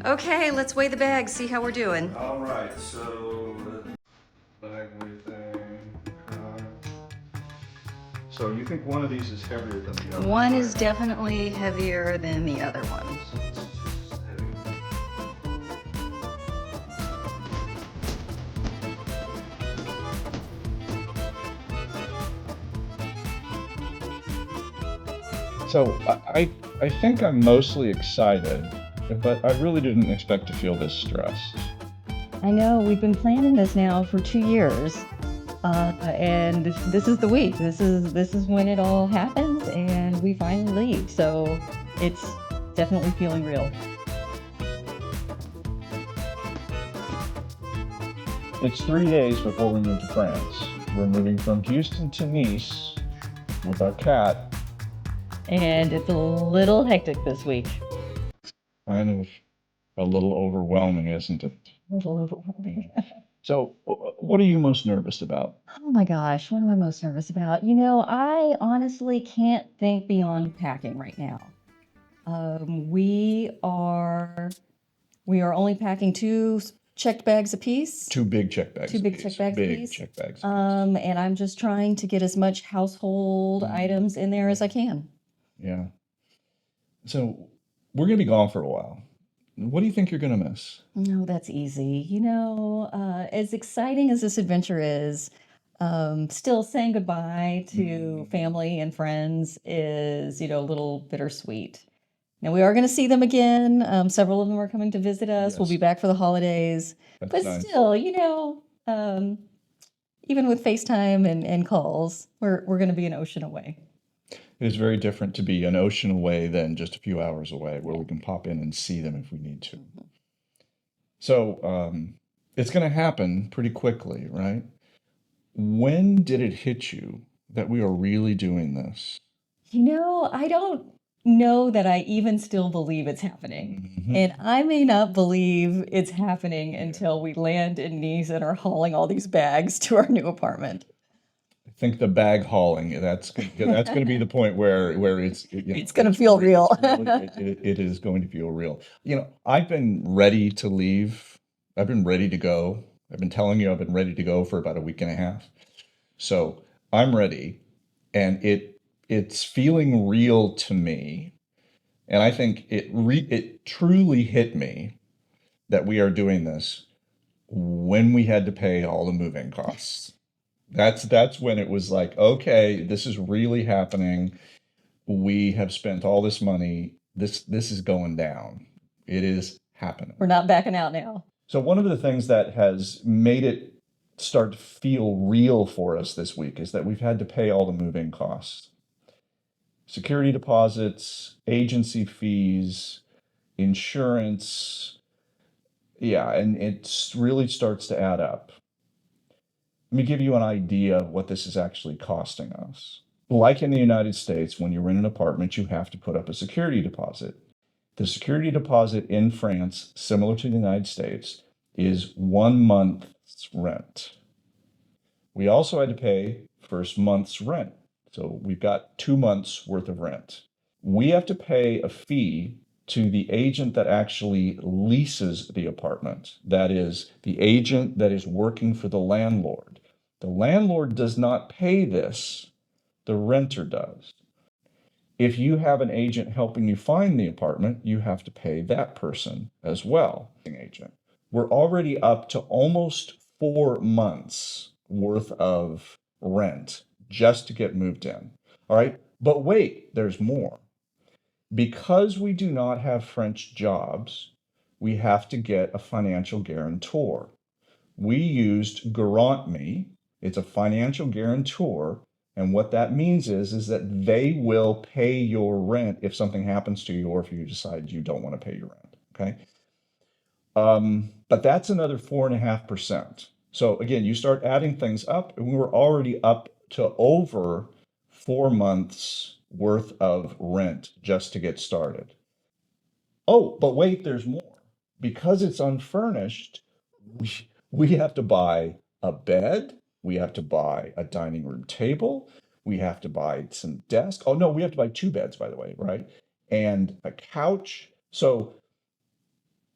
Okay, let's weigh the bags, see how we're doing. All right, so bag weight thing. So you think one of these is heavier than the other? One right? is definitely heavier than the other one. So I think I'm mostly excited, but I really didn't expect to feel this stressed. I know, we've been planning this now for 2 years. And this is the week. This is when it all happens and we finally leave. So it's definitely feeling real. It's 3 days before we move to France. We're moving from Houston to Nice with our cat. And it's a little hectic this week. Kind of a little overwhelming, isn't it? A little overwhelming. So, what are you most nervous about? Oh my gosh, what am I most nervous about? I honestly can't think beyond packing right now. We are only packing two checked bags apiece. Two big check bags. Two big apiece. check bags Big apiece. check bags. And I'm just trying to get as much household items in there as I can. Yeah. So, we're going to be gone for a while. What do you think you're going to miss? No, that's easy. As exciting as this adventure is, still saying goodbye to family and friends is, a little bittersweet. Now, we are going to see them again. Several of them are coming to visit us. We'll be Yes. back for the holidays. That's But nice. still, even with FaceTime and calls, we're going to be an ocean away. It is very different to be an ocean away than just a few hours away where we can pop in and see them if we need to. So, it's going to happen pretty quickly, right? When did it hit you that we are really doing this? I don't know that I even still believe it's happening. Mhm. And I may not believe it's happening until we land in Nice and are hauling all these bags to our new apartment. I think the bag hauling, that's going to be the point where It's going to feel real. it is going to feel real. I've been ready to leave. I've been ready to go. I've been telling you I've been ready to go for about a week and a half. So I'm ready, and it's feeling real to me. And I think it truly hit me that we are doing this when we had to pay all the moving costs. That's when it was like, okay, this is really happening. We have spent all this money. This is going down. It is happening. We're not backing out now. So one of the things that has made it start to feel real for us this week is that we've had to pay all the moving costs. Security deposits, agency fees, insurance. Yeah, and it really starts to add up. Let me give you an idea of what this is actually costing us. Like in the United States, when you rent an apartment, you have to put up a security deposit. The security deposit in France, similar to the United States, is 1 month's rent. We also had to pay first month's rent. So we've got 2 months worth of rent. We have to pay a fee to the agent that actually leases the apartment. That is, the agent that is working for the landlord. The landlord does not pay this, the renter does. If you have an agent helping you find the apartment, you have to pay that person as well. Agent. We're already up to almost 4 months worth of rent just to get moved in. All right. But wait, there's more. Because we do not have French jobs, we have to get a financial guarantor. We used Garant Me. It's a financial guarantor. And what that means is that they will pay your rent if something happens to you or if you decide you don't want to pay your rent. Okay. But that's another 4.5%. So again, you start adding things up, and we were already up to over 4 months worth of rent just to get started. Oh, but wait, there's more. Because it's unfurnished, we have to buy a bed, we have to buy a dining room table, we have to buy some desk. Oh no, we have to buy two beds, by the way, right? And a couch. So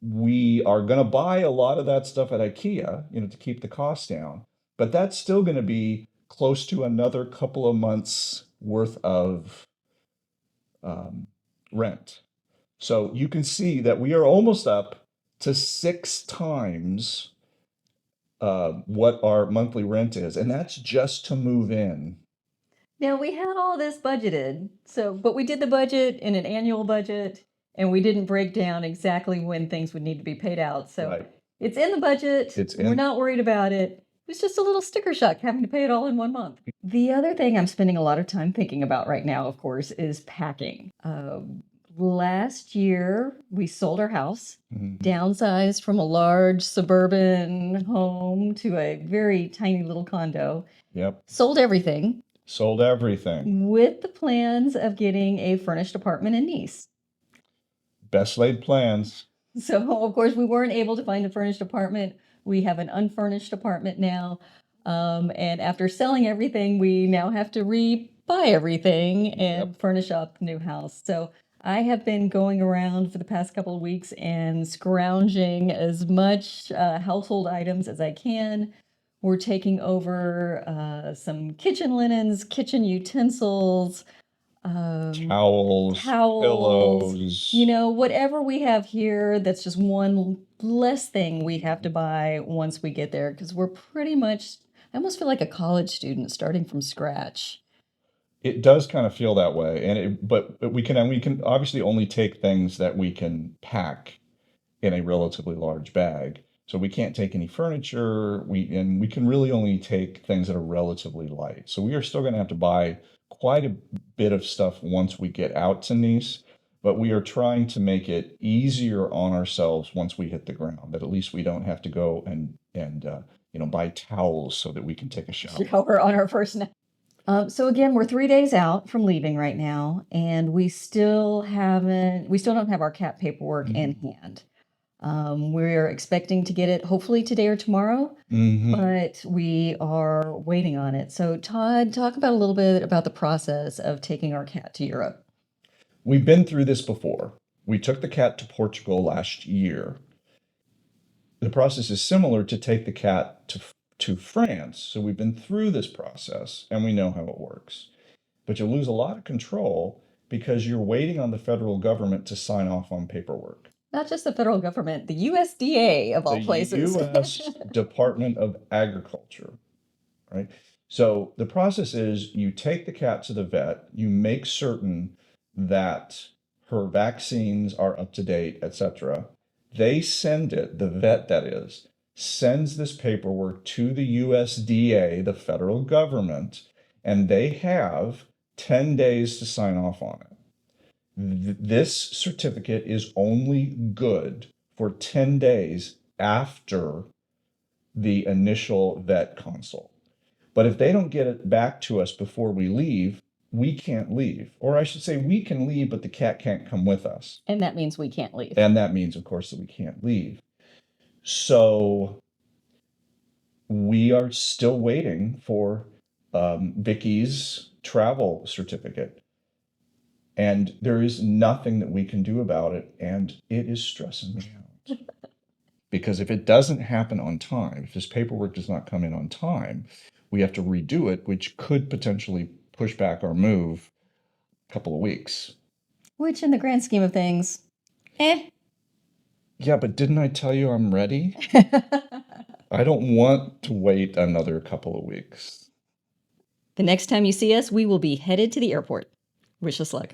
we are going to buy a lot of that stuff at IKEA, to keep the cost down, but that's still going to be close to another couple of months worth of um, rent. So you can see that we are almost up to 6 times what our monthly rent is, and that's just to move in. Now we had all this budgeted, but we did the budget in an annual budget, and we didn't break down exactly when things would need to be paid out. So Right. it's in the budget. It's We're in. not worried about it. It was just a little sticker shock having to pay it all in one month. The other thing I'm spending a lot of time thinking about right now, of course, is packing. Last year, we sold our house, downsized from a large suburban home to a very tiny little condo. Yep. Sold everything. Sold everything. With the plans of getting a furnished apartment in Nice. Best laid plans. So, of course, we weren't able to find a furnished apartment. We have an unfurnished apartment now. And after selling everything, we now have to buy everything and furnish up the new house. So I have been going around for the past couple of weeks and scrounging as much household items as I can. We're taking over some kitchen linens, kitchen utensils, Towels, pillows. Whatever we have here, that's just one less thing we have to buy once we get there, because we're pretty much, I almost feel like a college student starting from scratch. It does kind of feel that way, but we can obviously only take things that we can pack in a relatively large bag. So we can't take any furniture. We can really only take things that are relatively light. So we are still going to have to buy quite a bit of stuff once we get out to Nice, but we are trying to make it easier on ourselves once we hit the ground. That at least we don't have to go and buy towels so that we can take a shower on our first night. So again, we're 3 days out from leaving right now, and we still don't have our CAT paperwork in hand. We're expecting to get it hopefully today or tomorrow, but we are waiting on it. So Todd, talk about a little bit about the process of taking our cat to Europe. We've been through this before. We took the cat to Portugal last year. The process is similar to take the cat to France. So we've been through this process and we know how it works. But you lose a lot of control because you're waiting on the federal government to sign off on paperwork. Not just the federal government, the USDA of all places. The U.S. Department of Agriculture, right? So the process is you take the cat to the vet, you make certain that her vaccines are up to date, etc. They send it, the vet that is, sends this paperwork to the USDA, the federal government, and they have 10 days to sign off on it. This certificate is only good for 10 days after the initial vet consult. But if they don't get it back to us before we leave, we can't leave. Or I should say, we can leave, but the cat can't come with us. And that means we can't leave. And that means, of course, that we can't leave. So we are still waiting for Vicky's travel certificate. And there is nothing that we can do about it. And it is stressing me out. Because if it doesn't happen on time, if this paperwork does not come in on time, we have to redo it, which could potentially push back our move a couple of weeks. Which, in the grand scheme of things, Yeah, but didn't I tell you I'm ready? I don't want to wait another couple of weeks. The next time you see us, we will be headed to the airport. Wish us luck.